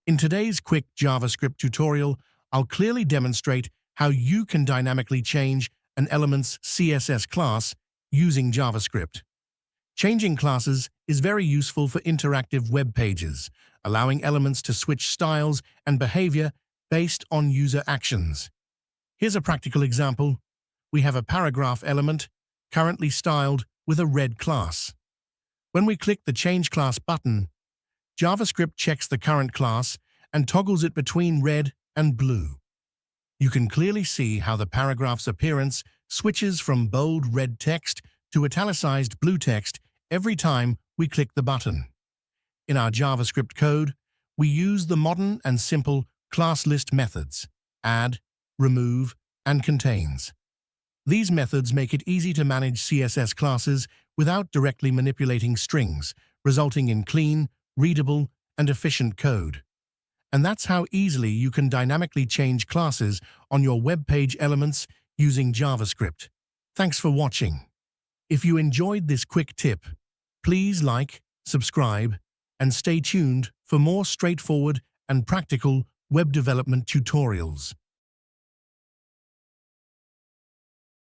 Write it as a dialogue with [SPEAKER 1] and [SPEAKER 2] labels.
[SPEAKER 1] In today's quick JavaScript tutorial, I'll clearly demonstrate how you can dynamically change an element's CSS class using JavaScript. Changing classes is very useful for interactive web pages, allowing elements to switch styles and behavior based on user actions. Here's a practical example. We have a paragraph element currently styled with a red class. When we click the Change Class button, JavaScript checks the current class and toggles it between red and blue. You can clearly see how the paragraph's appearance switches from bold red text to italicized blue text every time we click the button. In our JavaScript code, we use the modern and simple classList methods, add, remove, and contains. These methods make it easy to manage CSS classes without directly manipulating strings, resulting in clean, readable, and efficient code. And that's how easily you can dynamically change classes on your web page elements using JavaScript. Thanks for watching. If you enjoyed this quick tip, please like, subscribe, and stay tuned for more straightforward and practical web development tutorials.